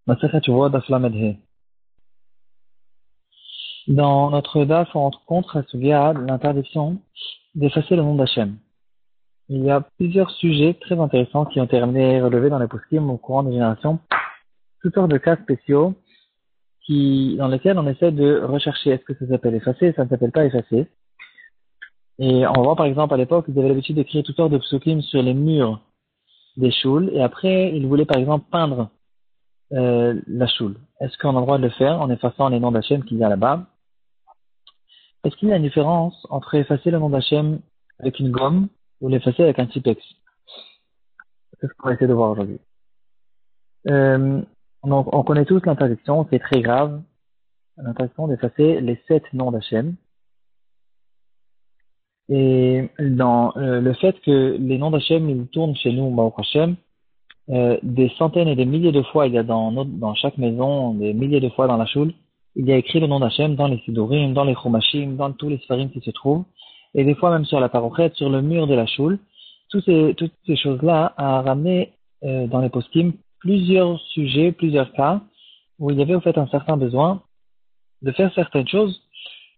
Masechet Teshuvot, Daf Lamed He. Dans notre DAF, on rencontre à Sugia l'interdiction d'effacer le nom d'Hachem. Il y a plusieurs sujets très intéressants qui ont été relevés dans les poskim au courant des générations, toutes sortes de cas spéciaux dans lesquels on essaie de rechercher est-ce que ça s'appelle effacer, ça ne s'appelle pas effacer. Et on voit par exemple à l'époque, ils avaient l'habitude d'écrire toutes sortes de psukim sur les murs des choules, et après ils voulaient par exemple peindre la choule. Est-ce qu'on a le droit de le faire en effaçant les noms d'Hachem qu'il y a là-bas? Est-ce qu'il y a une différence entre effacer le nom d'Hachem avec une gomme ou l'effacer avec un Tipex? C'est ce qu'on va essayer de voir aujourd'hui. Donc, on connaît tous l'interdiction, c'est très grave, l'interdiction d'effacer les 7 noms d'Hachem. Et dans le fait que les noms d'Hachem, ils tournent chez nous, Baruch Hashem, des centaines et des milliers de fois, il y a dans chaque maison, des milliers de fois dans la choule, il y a écrit le nom d'Hachem dans les Sidurim, dans les Chumashim, dans tous les Sfarim qui se trouvent, et des fois même sur la parochette, sur le mur de la choule. Toutes ces choses-là a ramené dans les poskim plusieurs sujets, plusieurs cas, où il y avait au fait un certain besoin de faire certaines choses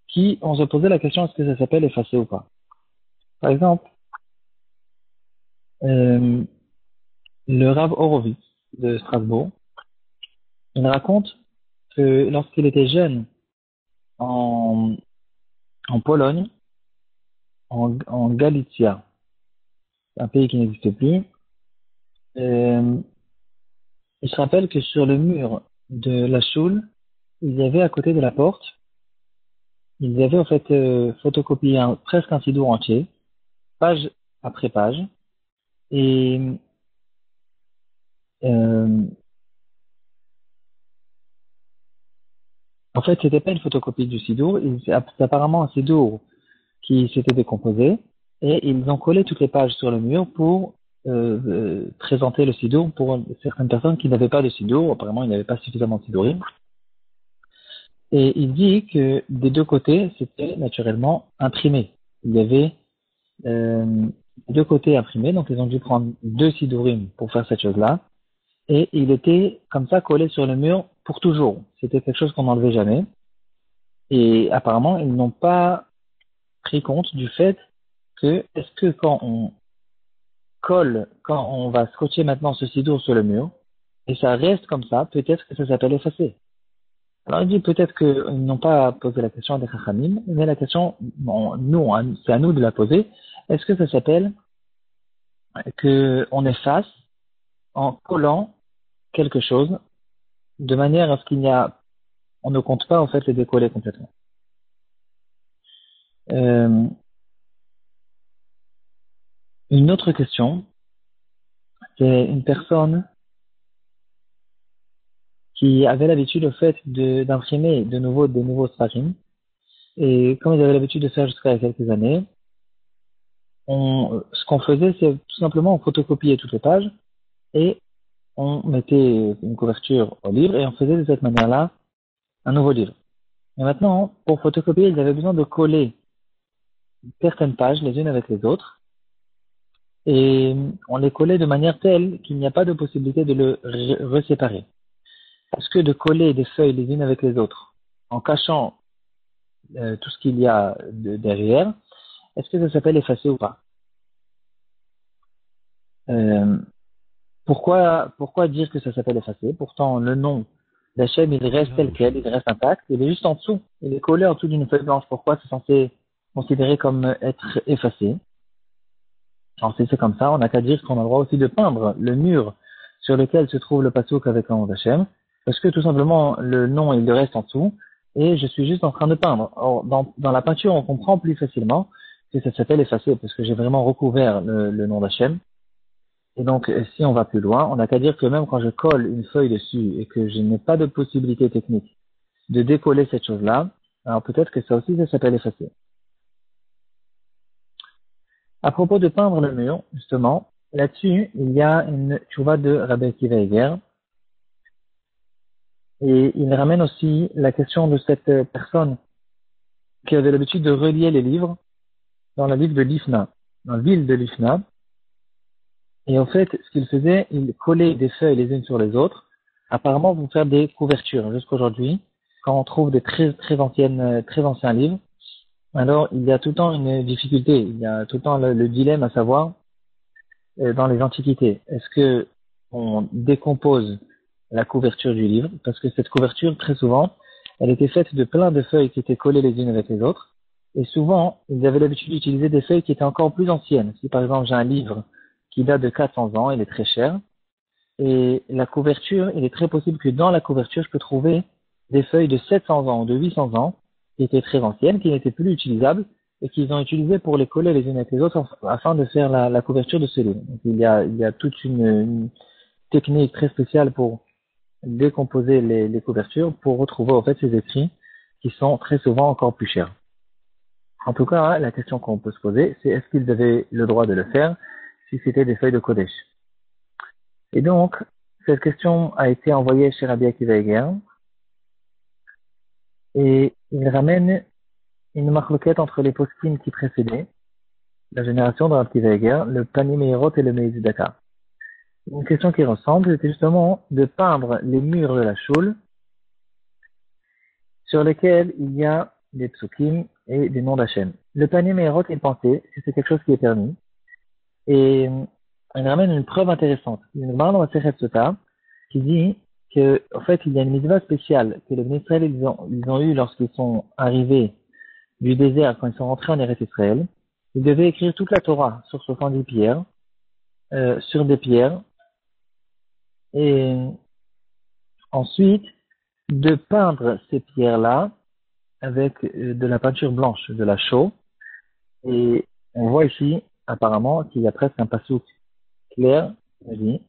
qui, on se posait la question est-ce que ça s'appelle effacer ou pas. Par exemple, le Rav Horowitz de Strasbourg, il raconte que lorsqu'il était jeune en Pologne, en Galicia, un pays qui n'existe plus, il se rappelle que sur le mur de la choule, il y avait à côté de la porte, il y avait en fait photocopié presque un sidour entier, page après page, et en fait c'était pas une photocopie du sidour, c'est apparemment un sidour qui s'était décomposé, et ils ont collé toutes les pages sur le mur pour présenter le sidour pour certaines personnes qui n'avaient pas de sidour. Apparemment, il n'y avait pas suffisamment de sidourim. Et il dit que des deux côtés, c'était naturellement imprimé. Il y avait deux côtés imprimés, donc ils ont dû prendre 2 sidourim pour faire cette chose-là. Et il était comme ça collé sur le mur pour toujours. C'était quelque chose qu'on n'enlevait jamais. Et apparemment, ils n'ont pas pris compte du fait que est-ce que quand on va scotcher maintenant ce sidour sur le mur, et ça reste comme ça, peut-être que ça s'appelle effacer. Alors il dit peut-être qu'ils n'ont pas posé la question à des chachamim, mais la question, c'est à nous de la poser. Est-ce que ça s'appelle qu'on efface en collant quelque chose de manière à ce on ne compte pas en fait les décoller complètement. Une autre question, c'est une personne qui avait l'habitude au fait d'imprimer des nouveaux sfarim. Et comme ils avaient l'habitude de faire jusqu'à il y a quelques années, ce qu'on faisait, c'est tout simplement on photocopiait toutes les pages et on mettait une couverture au livre et on faisait de cette manière-là un nouveau livre. Et maintenant, pour photocopier, ils avaient besoin de coller certaines pages les unes avec les autres et on les collait de manière telle qu'il n'y a pas de possibilité de le reséparer. Parce que de coller des feuilles les unes avec les autres en cachant tout ce qu'il y a derrière, est-ce que ça s'appelle effacer ou pas? Pourquoi dire que ça s'appelle effacer? Pourtant, le nom d'Hachem, il reste tel quel, il reste intact, il est juste en dessous. Il est collé en dessous d'une feuille blanche. Pourquoi c'est censé considérer comme être effacé? Alors, si c'est comme ça, on n'a qu'à dire qu'on a le droit aussi de peindre le mur sur lequel se trouve le passouk avec le nom d'Hachem, parce que tout simplement, le nom, il reste en dessous, et je suis juste en train de peindre. Or, dans la peinture, on comprend plus facilement que ça s'appelle effacer, parce que j'ai vraiment recouvert le nom d'Hachem. Et donc, si on va plus loin, on n'a qu'à dire que même quand je colle une feuille dessus et que je n'ai pas de possibilité technique de décoller cette chose-là, alors peut-être que ça aussi, ça s'appelle effacer. À propos de peindre le mur, justement, là-dessus, il y a une tchouva de Rabbi Akiva Eiger. Et il ramène aussi la question de cette personne qui avait l'habitude de relier les livres dans la ville de Lifna, dans la ville de Lifna. Et en fait, ce qu'il faisait, il collait des feuilles les unes sur les autres apparemment vont faire des couvertures jusqu'aujourd'hui. Quand on trouve des très anciens livres, alors il y a tout le temps une difficulté, il y a tout le temps le dilemme à savoir dans les antiquités. Est-ce que on décompose la couverture du livre? Parce que cette couverture, très souvent, elle était faite de plein de feuilles qui étaient collées les unes avec les autres. Et souvent, ils avaient l'habitude d'utiliser des feuilles qui étaient encore plus anciennes. Si par exemple j'ai un livre qui date de 400 ans, il est très cher. Et la couverture, il est très possible que dans la couverture, je peux trouver des feuilles de 700 ans ou de 800 ans qui étaient très anciennes, qui n'étaient plus utilisables et qu'ils ont utilisé pour les coller les unes avec les autres afin de faire la couverture de ce livre. Donc, il y a toute une technique très spéciale pour décomposer les couvertures pour retrouver en fait ces écrits qui sont très souvent encore plus chers. En tout cas, hein, la question qu'on peut se poser, c'est est-ce qu'ils avaient le droit de le faire si c'était des feuilles de Kodesh? Et donc, cette question a été envoyée chez Rabbi Akiva Eger et il ramène une marloquette entre les poskim qui précédaient la génération de Rabbi Akiva Eger, le Pani Meirot et le Meïz Daka. Une question qui ressemble, c'était justement de peindre les murs de la choule sur lesquels il y a des psukim et des noms d'Hachem. Le Pani Meirot, il pensait que c'est quelque chose qui est permis et il ramène une preuve intéressante. Il nous parle dans la Sechet Sota qui dit que, en fait, il y a une mitzvah spéciale que les Bnei Israël ils ont eu lorsqu'ils sont arrivés du désert, quand ils sont rentrés en Eretz Israël. Ils devaient écrire toute la Torah sur 70 pierres, sur des pierres, et ensuite de peindre ces pierres-là avec de la peinture blanche, de la chaux. Et on voit ici, apparemment, qu'il y a presque un passouk clair, il dit,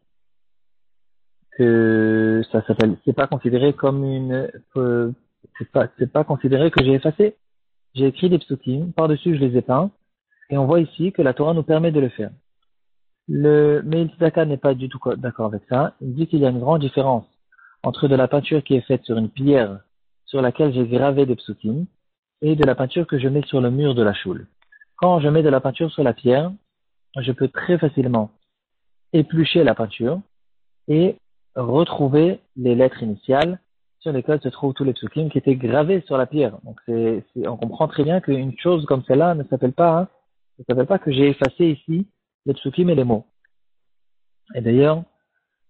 que ça s'appelle, c'est pas considéré comme c'est pas considéré que j'ai effacé. J'ai écrit des psukim, par-dessus je les ai peints, et on voit ici que la Torah nous permet de le faire. Le Meïl Tzedaka n'est pas du tout d'accord avec ça. Il dit qu'il y a une grande différence entre de la peinture qui est faite sur une pierre sur laquelle j'ai gravé des psukim et de la peinture que je mets sur le mur de la choule. Quand je mets de la peinture sur la pierre, je peux très facilement éplucher la peinture et retrouver les lettres initiales sur lesquelles se trouvent tous les psukim qui étaient gravés sur la pierre. Donc on comprend très bien qu'une chose comme celle-là ne s'appelle pas que j'ai effacé ici les psukim et les mots. Et d'ailleurs,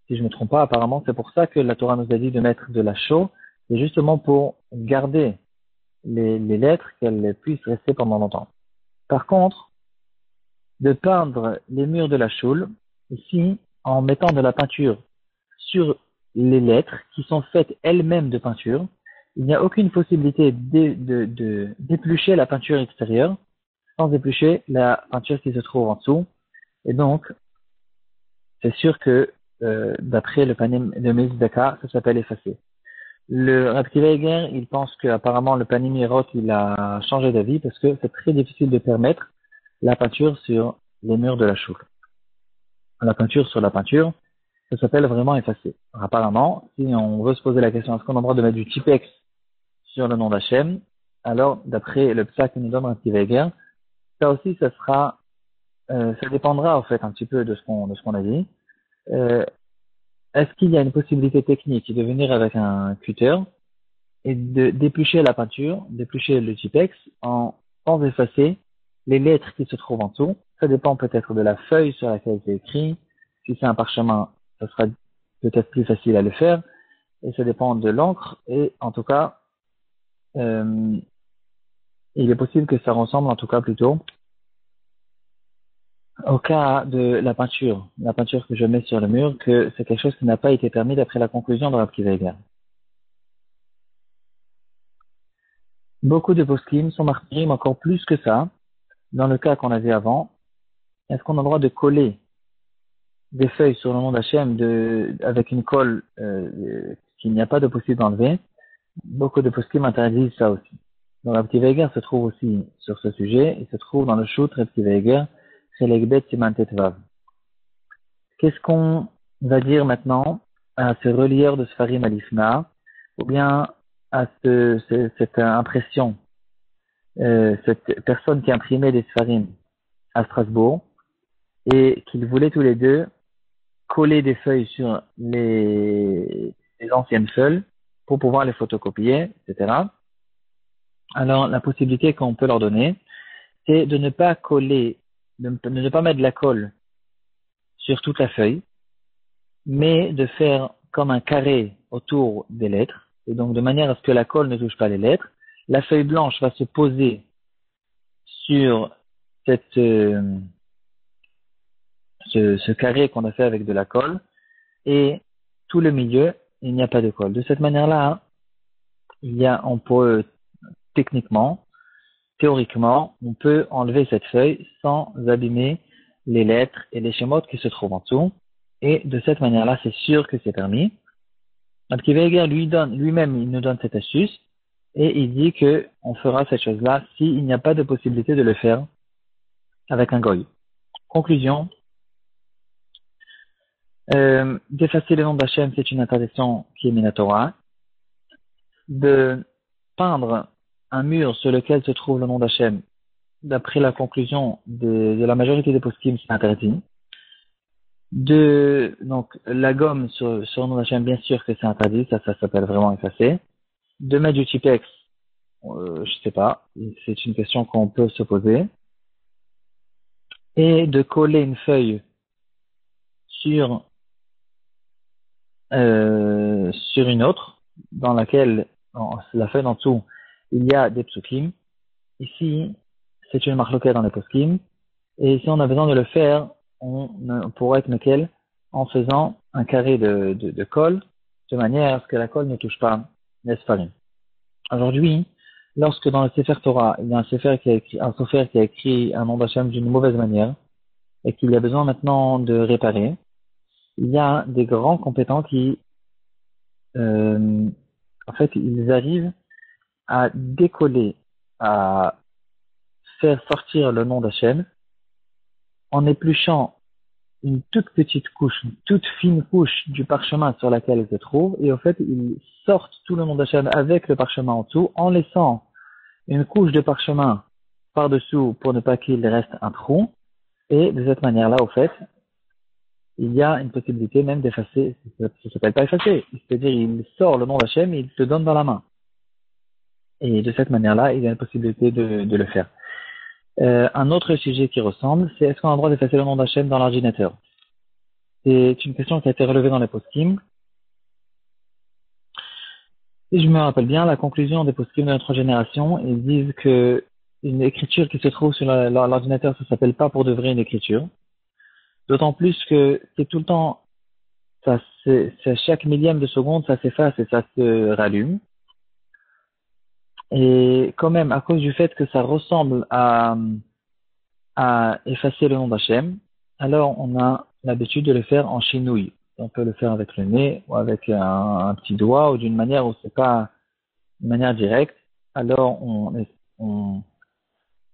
si je ne me trompe pas, apparemment c'est pour ça que la Torah nous a dit de mettre de la chaux, c'est justement pour garder les lettres, qu'elles puissent rester pendant longtemps. Par contre, de peindre les murs de la choule, ici, en mettant de la peinture sur les lettres qui sont faites elles-mêmes de peinture, il n'y a aucune possibilité d'éplucher la peinture extérieure sans éplucher la peinture qui se trouve en dessous. Et donc, c'est sûr que d'après le panim de Mezdaka, ça s'appelle effacer. Le Rav Akiva Eger, il pense qu'apparemment le panim Yerot, il a changé d'avis parce que c'est très difficile de permettre la peinture sur les murs de la choule. La peinture sur la peinture, ça s'appelle vraiment effacer. Alors, apparemment, si on veut se poser la question, est-ce qu'on a le droit de mettre du typex sur le nom d'Hachem? Alors, d'après le psa que nous donne Rav Akiva Eger, ça aussi, ça dépendra en fait un petit peu de ce qu'on a dit. Est-ce qu'il y a une possibilité technique de venir avec un cutter et d'éplucher la peinture, d'éplucher le typex sans effacer les lettres qui se trouvent en dessous? Ça dépend peut-être de la feuille sur laquelle c'est écrit. Si c'est un parchemin, ça sera peut-être plus facile à le faire. Et ça dépend de l'encre. Et en tout cas, il est possible que ça ressemble en tout cas plutôt au cas de la peinture que je mets sur le mur, que c'est quelque chose qui n'a pas été permis d'après la conclusion de Rav Akiva Eger. Beaucoup de poskim sont martyrim encore plus que ça. Dans le cas qu'on avait avant, est-ce qu'on a le droit de coller des feuilles sur le nom d'Hachem avec une colle qu'il n'y a pas de possible d'enlever? Beaucoup de poskim interdisent ça aussi. Donc Rav Akiva Eger se trouve aussi sur ce sujet. Il se trouve dans le shoot Rav Akiva Eger, Chelegbet Siman Tetvav. Qu'est-ce qu'on va dire maintenant à ce relieur de Sfarim à l'Ifna, ou bien à cette impression, cette personne qui imprimait des Sfarim à Strasbourg, et qu'ils voulaient tous les deux coller des feuilles sur les anciennes feuilles pour pouvoir les photocopier, etc. Alors, la possibilité qu'on peut leur donner, c'est de ne pas coller, de ne pas mettre de la colle sur toute la feuille, mais de faire comme un carré autour des lettres, et donc de manière à ce que la colle ne touche pas les lettres. La feuille blanche va se poser sur cette, ce carré qu'on a fait avec de la colle, et tout le milieu, il n'y a pas de colle. De cette manière-là, on peut techniquement, théoriquement, on peut enlever cette feuille sans abîmer les lettres et les schémas qui se trouvent en dessous. Et de cette manière-là, c'est sûr que c'est permis. Abkiveger lui-même, il nous donne cette astuce et il dit que on fera cette chose-là s'il n'y a pas de possibilité de le faire avec un goy. Conclusion. D'effacer le nom d'Hachem, c'est une interdiction qui est minatora. De peindre un mur sur lequel se trouve le nom d'Hachem, d'après la conclusion de la majorité des poskim, c'est interdit. Donc, la gomme sur le nom d'Hachem, bien sûr que c'est interdit, ça s'appelle vraiment effacer. De mettre du Tipex, je sais pas, c'est une question qu'on peut se poser. Et de coller une feuille sur une autre, dans laquelle, la feuille en dessous, il y a des psukim. Ici, c'est une marloquette dans les poskim. Et si on a besoin de le faire, on pourrait être mequel en faisant un carré de colle, de manière à ce que la colle ne touche pas l'esparim. Aujourd'hui, lorsque dans le Sefer Torah, il y a un sofer qui a écrit un nom d'Hachem d'une mauvaise manière, et qu'il y a besoin maintenant de réparer, il y a des grands compétents qui, en fait, ils arrivent à décoller, à faire sortir le nom d'Hachem en épluchant une toute petite couche, une toute fine couche du parchemin sur laquelle il se trouve, et au fait, ils sortent tout le nom d'Hachem avec le parchemin en dessous, en laissant une couche de parchemin par-dessous pour ne pas qu'il reste un trou, et de cette manière-là, au fait, il y a une possibilité même d'effacer, ça ne s'appelle pas effacer, c'est-à-dire il sort le nom d'Hachem et il te donne dans la main. Et de cette manière-là, il y a une possibilité de le faire. Un autre sujet qui ressemble, c'est est-ce qu'on a le droit d'effacer le nom d'Hachem dans l'ordinateur? C'est une question qui a été relevée dans les poskim. Si je me rappelle bien, la conclusion des poskim de notre génération, ils disent que une écriture qui se trouve sur l'ordinateur, ça s'appelle pas pour de vrai une écriture. D'autant plus que c'est tout le temps, c'est chaque millième de seconde, ça s'efface et ça se rallume. Et quand même, à cause du fait que ça ressemble à effacer le nom d'Hachem, alors on a l'habitude de le faire en chinouille. On peut le faire avec le nez ou avec un petit doigt ou d'une manière où c'est pas une manière directe. Alors on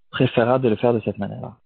préférera de le faire de cette manière-là.